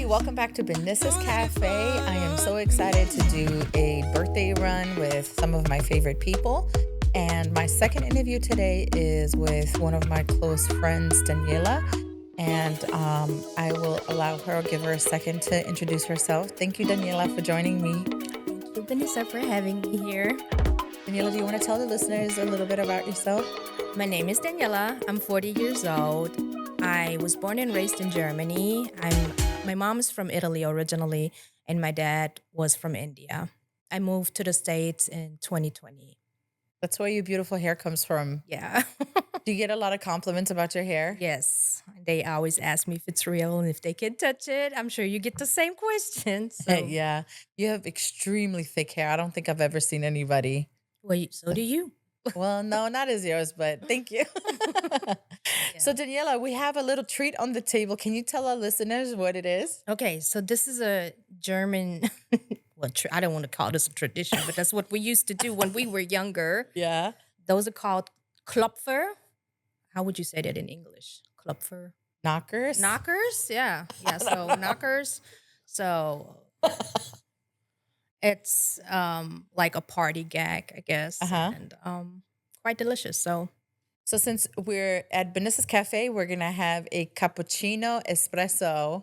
welcome back to Benisa's Cafe. I am so excited to do a birthday run with some of my favorite people. And my second interview today is with one of my close friends, Daniela. And I will allow her, give her a second to introduce herself. Thank you, Daniela, for joining me. Thank you, Benisa, for having me here. Daniela, do you want to tell the listeners a little bit about yourself? My name is Daniela. I'm 40 years old. I was born and raised in Germany. My mom is from Italy originally, and my dad was from India. I moved to the States in 2020. That's where your beautiful hair comes from. Yeah. Do you get a lot of compliments about your hair? Yes. They always ask me if it's real and if they can touch it. I'm sure you get the same question. So. Yeah. You have extremely thick hair. I don't think I've ever seen anybody. Well, so do you. Well, no, not as yours, but thank you. Yeah. So, Daniela, we have a little treat on the table. Can you tell our listeners what it is? Okay, so this is a German, well, I don't want to call this a tradition, but that's what we used to do when we were younger. Yeah. Those are called Klopfer. How would you say that in English? Klopfer? Knockers? Knockers? Yeah. Yeah, so knockers. So it's like a party gag, I guess, and quite delicious. So since we're at Benisa's Cafe, we're going to have a cappuccino espresso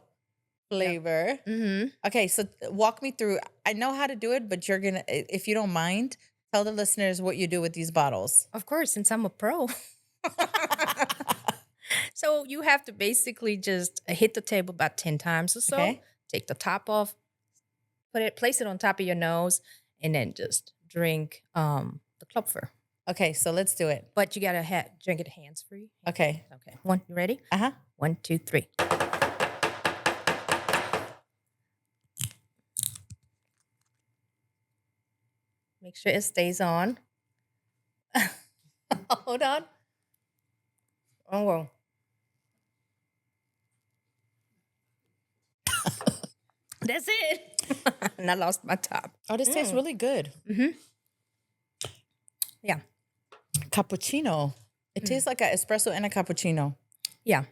flavor. Yep. Mm-hmm. Okay, so walk me through. I know how to do it, but you're going to, if you don't mind, tell the listeners what you do with these bottles. Of course, since I'm a pro. So you have to basically just hit the table about 10 times or so. Okay. Take the top off, place it on top of your nose, and then just drink the Klopfer. Okay, so let's do it. But you gotta drink it hands free. Okay. Okay. You ready? 1, 2, 3. Make sure it stays on. Hold on. Oh, well. That's it. And I lost my top. Oh, this tastes really good. Mm-hmm. Yeah. Cappuccino. It tastes like an espresso and a cappuccino. Yeah.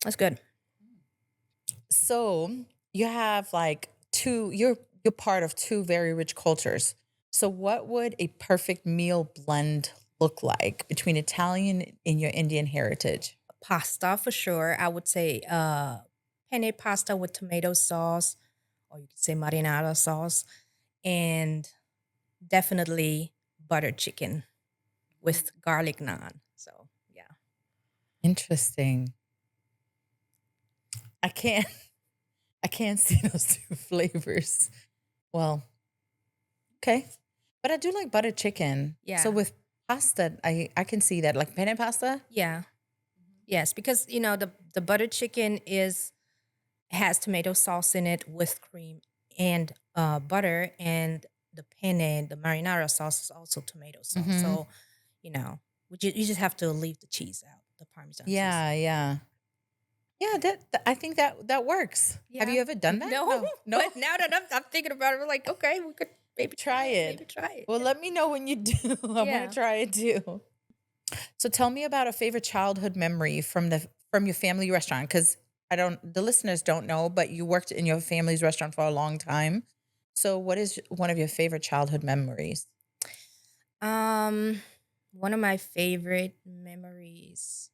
That's good. So you have like you're part of two very rich cultures. So what would a perfect meal blend look like between Italian and your Indian heritage? Pasta for sure. I would say penne pasta with tomato sauce, or you could say marinara sauce, and definitely buttered chicken with garlic naan. So yeah. Interesting. I can't see those two flavors. Well, okay. But I do like buttered chicken. Yeah. So with pasta, I can see that. Like penne pasta? Yeah. Yes, because the buttered chicken has tomato sauce in it with cream and butter, and the penne, the marinara sauce is also tomato sauce. Mhm. So, you just have to leave the cheese out, the Parmesan cheese. Yeah. I think that works. Yeah. Have you ever done that? No. But now that I'm thinking about it, we're like, okay, we could maybe Try it. Maybe try it. Well, let me know when you do. I'm gonna try it too. So tell me about a favorite childhood memory from your family restaurant, because the listeners don't know, but you worked in your family's restaurant for a long time. So what is one of your favorite childhood memories? One of my favorite memories,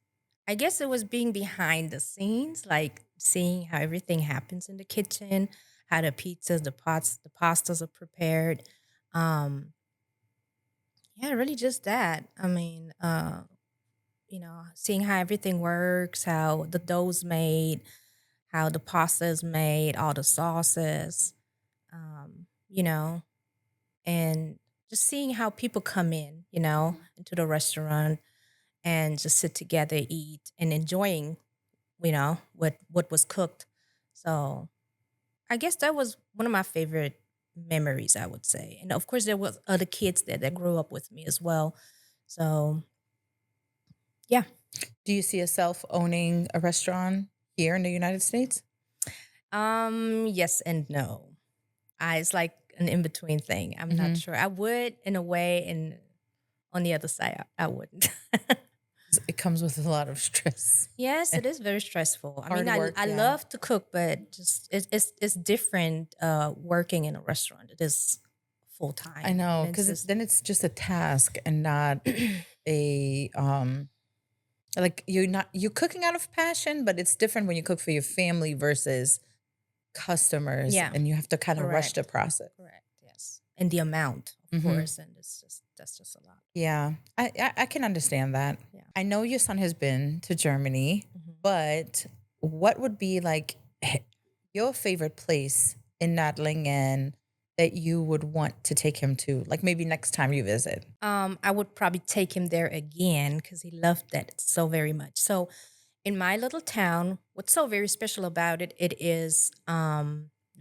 I guess it was being behind the scenes, like seeing how everything happens in the kitchen, how the pizzas, the pastas are prepared. Yeah, really just that. I mean, seeing how everything works, how the dough's made, how the pasta is made, all the sauces, um, you know, and just seeing how people come in, into the restaurant and just sit together, eat, and enjoying, what was cooked. So I guess that was one of my favorite memories, I would say. And of course, there was other kids there that grew up with me as well. So yeah. Do you see yourself owning a restaurant here in the United States? Yes and no. It's like an in-between thing. I'm not sure. I would in a way, and on the other side, I wouldn't. It comes with a lot of stress Yes, and it is very stressful. I mean, hard work. I Yeah. love to cook, but just it's different working in a restaurant. It is full I time, and know, it's because just then it's just a task and not a like you're cooking out of passion, but it's different when you cook for your family versus customers, yeah, and you have to kind of rush the correct, process. correct, yes, and the amount, of Hmm. course, and it's just that's just a lot. Yeah, I can understand that. Yeah. I know your son has been to Germany, Mhm. but what would be like your favorite place in Nottingham that you would want to take him to? Like maybe next time you visit. I would probably take him there again because he loved that so very much. So, in my little town, what's so very special about it? It is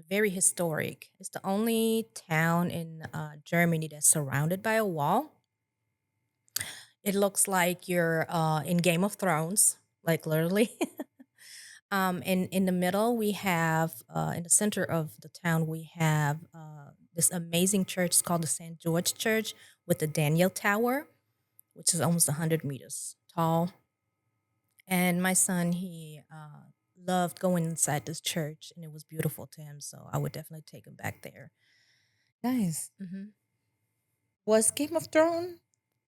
very historic. It's the only town in Germany that's surrounded by a wall. It looks like you're in Game of Thrones, like literally. In the middle, we have in the center of the town, we have this amazing church. It's called the St. George Church with the Daniel Tower, which is almost 100 meters tall. And my son, he loved going inside this church, and it was beautiful to him. So I would definitely take him back there. Nice. Hmm. Was Game of Thrones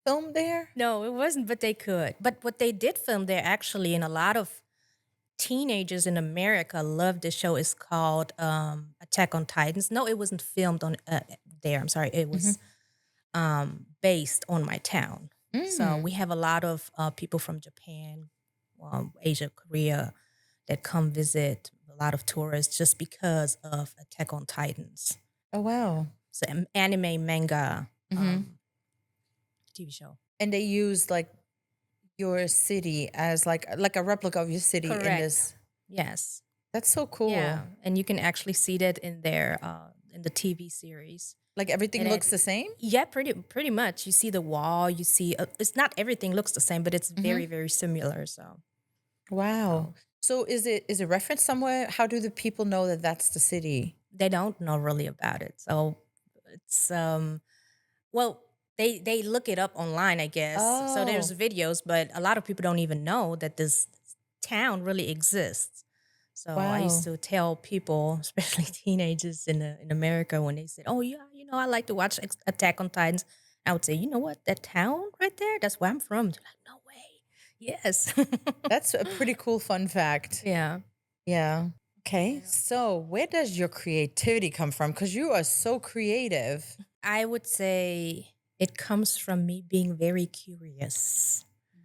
filmed there? No, it wasn't, but they could. But what they did film there, actually, and a lot of teenagers in America love this show. Is called Attack on Titans. No, it wasn't filmed on there. I'm sorry. It Hmm. was based on my town. So Mm. we have a lot of people from Japan, Asia, Korea that come visit. A lot of tourists just because of Attack on Titans. Oh wow. So anime, manga, Hmm. TV show. And they use like your city as like a replica of your city in Correct. this. Yes. That's so cool. Yeah, and you can actually see that in their in the TV series. Like everything And it, looks the same? yeah, pretty much. You see the wall. You see it's not everything looks the same, but it's Hmm. very similar. So Wow. so So is it referenced somewhere? How do the people know that that's the city? they don't know really about it. So it's well they look it up online, I guess. So there's Oh, videos, but a lot of people don't even know that this town really exists. So I used wow. to tell people, especially teenagers in America, when they said, "Oh yeah, I like to watch Attack on Titans," I would say, "You know what? That town right there, that's where I'm from." They're like, "No way." Yes. That's a pretty cool fun fact. Yeah. Yeah. Okay. Yeah. So where does your creativity come from? Because you are so creative. I would say it comes from me being very curious.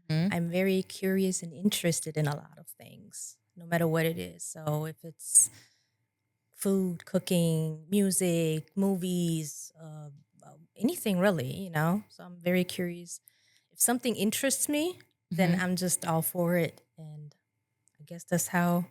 Mhm. I'm very curious and interested in a lot of things, no matter what it is. So if it's food, cooking, music, movies, anything really. So I'm very curious. If something interests me, then Mhm. I'm just all for it. And I guess that's how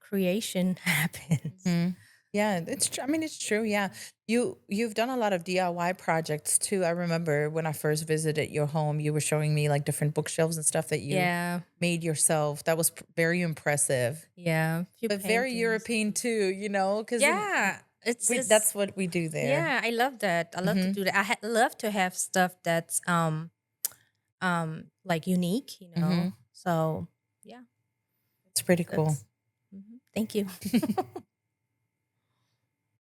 creation happens. Mhm. Yeah, it's true. I mean, it's true. Yeah. You've done a lot of DIY projects too. I remember when I first visited your home, you were showing me like different bookshelves and stuff that you Yeah, made yourself. That was very impressive. yeah. A few But very paintings. European too, because Yeah, it's that's what we do there. yeah. I love that. I love to Mhm. do that. Love to have stuff that's like unique. Mhm. So yeah, It's pretty cool. that's. Thank you.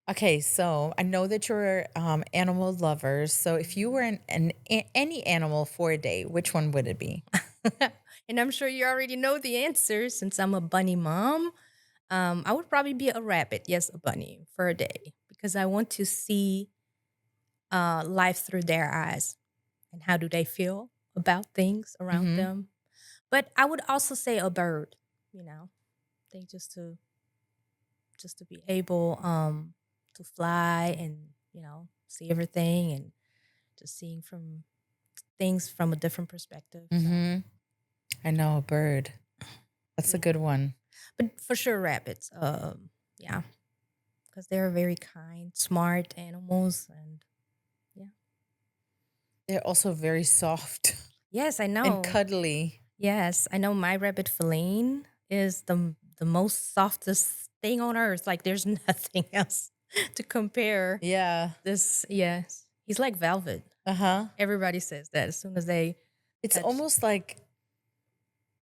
Okay, so I know that you're animal lovers. So if you were any animal for a day, which one would it be? And I'm sure you already know the answer since I'm a bunny mom. I would probably be a rabbit, yes, a bunny for a day because I want to see life through their eyes and how do they feel about things around Mhm. them. But I would also say a bird, you know, they just to be able to fly and see everything and just seeing from things from a different perspective. So Mhm. I know a bird. That's a yeah. good one. But for sure, rabbits. Yeah, because they're very kind, smart animals, and yeah. They're also very soft Yes, I and know. cuddly. Yes, I know. My rabbit Feline is the most softest thing on earth. Like there's nothing else to compare. Yeah. This, yes, he's like velvet. Uh-huh. Everybody says that as soon as they It's touch. almost like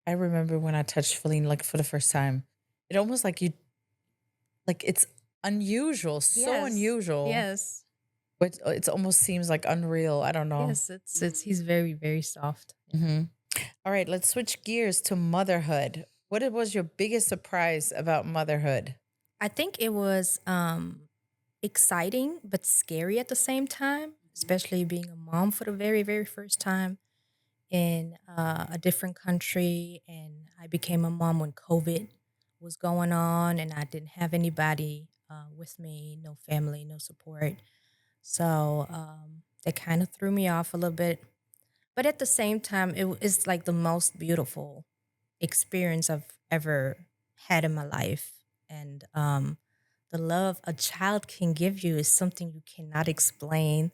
I remember when I touched Feline like for the first time. It almost like you like it's unusual, so Yes. unusual, Yes. but it almost seems like unreal. I don't know. Yes, it's he's very, very soft. Yeah. Hmm. All right, let's switch gears to motherhood. Was your biggest surprise about motherhood? I think it was exciting but scary at the same time, especially being a mom for the very, very first time in a different country. And I became a mom when COVID was going on, and I didn't have anybody with me, no family, no support. So that kind of threw me off a little bit. But at the same time, it's like the most beautiful experience I've ever had in my life. And the love a child can give you is something you cannot explain.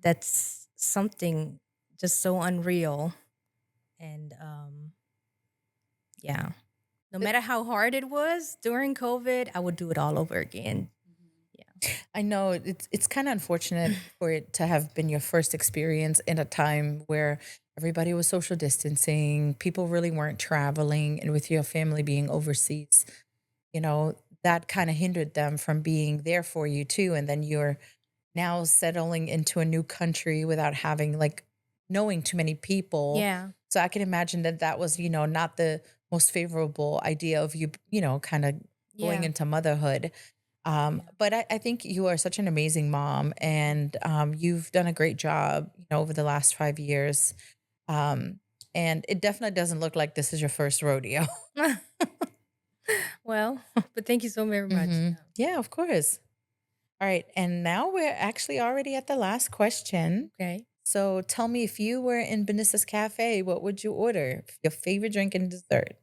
That's something just so unreal. And yeah, no matter how hard it was during COVID, I would do it all over again. Yeah. I know it's kind of unfortunate for it to have been your first experience in a time where everybody was social distancing, people really weren't traveling, and with your family being overseas, that kind of hindered them from being there for you too. And then you're now settling into a new country without having like knowing too many people. Yeah. So I can imagine that that was, not the most favorable idea of you, kind of going Yeah. into motherhood. Yeah. But I think you are such an amazing mom, and you've done a great job, over the last 5 years. Um, and it definitely doesn't look like this is your first rodeo. Well, but thank you so very much. Hmm. Yeah. Yeah, of course. All right. And now we're actually already at the last question. Okay. So tell me, if you were in Benisa's cafe, what would you order? Your favorite drink and dessert?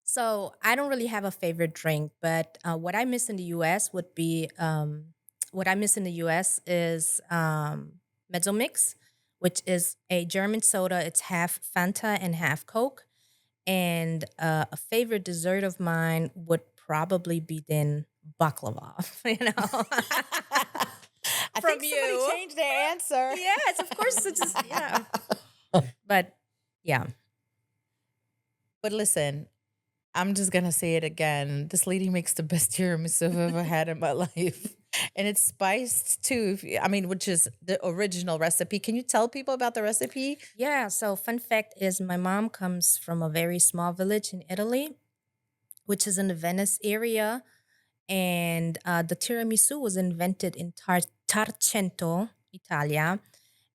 So I don't really have a favorite drink, but what I miss in the U.S. would be what I miss in the U.S. is Mezzo Mix, which is a German soda. It's half Fanta and half Coke. And a favorite dessert of mine would probably be then baklava. I From think somebody you, changed their answer. yes, of course. It's just, yeah, but yeah, But listen, I'm just gonna say it again. This lady makes the best tiramisu I've ever had in my life. And it's spiced too. I mean, which is the original recipe. Can you tell people about the recipe? yeah. So fun fact is, my mom comes from a very small village in Italy, which is in the Venice area. And the tiramisu was invented in Tarcento, Italia.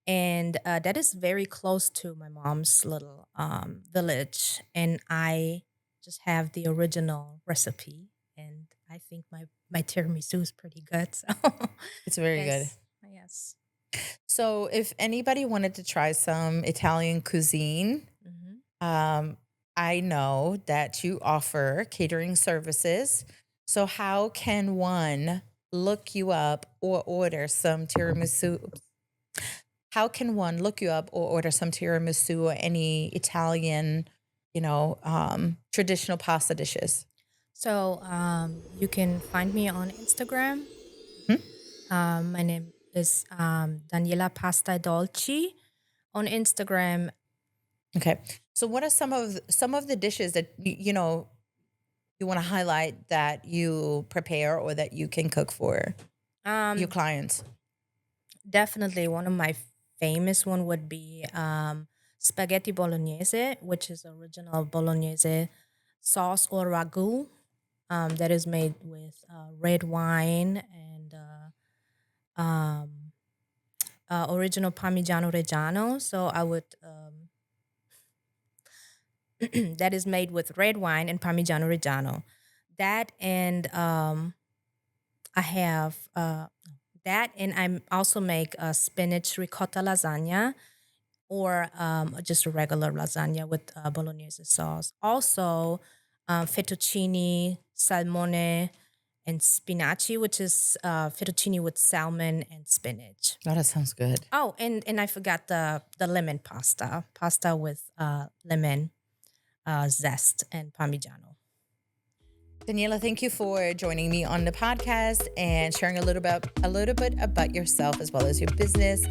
And that is very close to my mom's little village. And I just have the original recipe. And I think my tiramisu is pretty good. So, It's very good. yes, yes. So if anybody wanted to try some Italian cuisine, Hmm. um, I know that you offer catering services. So how can one look you up or order some tiramisu? How can one look you up or order some tiramisu or any Italian, traditional pasta dishes? So you can find me on Instagram. Hmm? My name is Daniela Pasta Dolci on Instagram. Okay. So what are some of the dishes that you want to highlight that you prepare or that you can cook for your Um, clients? Definitely one of my famous one would be spaghetti bolognese, which is original bolognese sauce or ragu that is made with red wine and um, original Parmigiano Reggiano. So I would that is made with red wine and Parmigiano Reggiano. That and I have that, and I also make a spinach ricotta lasagna or just a regular lasagna with bolognese sauce. Also, fettuccine, salmone, and spinaci, which is fettuccine with salmon and spinach. Oh, that sounds good. Oh, and I forgot the lemon pasta with lemon zest and parmigiano. Daniela, thank you for joining me on the podcast and sharing a little bit about yourself as well as your business.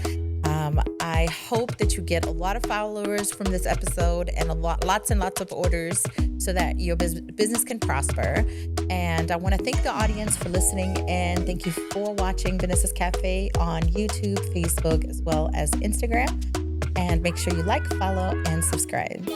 I hope that you get a lot of followers from this episode and lots and lots of orders so that your business can prosper. And I want to thank the audience for listening, and thank you for watching Benisa's Cafe on YouTube, Facebook, as well as Instagram. And make sure you like, follow, and subscribe.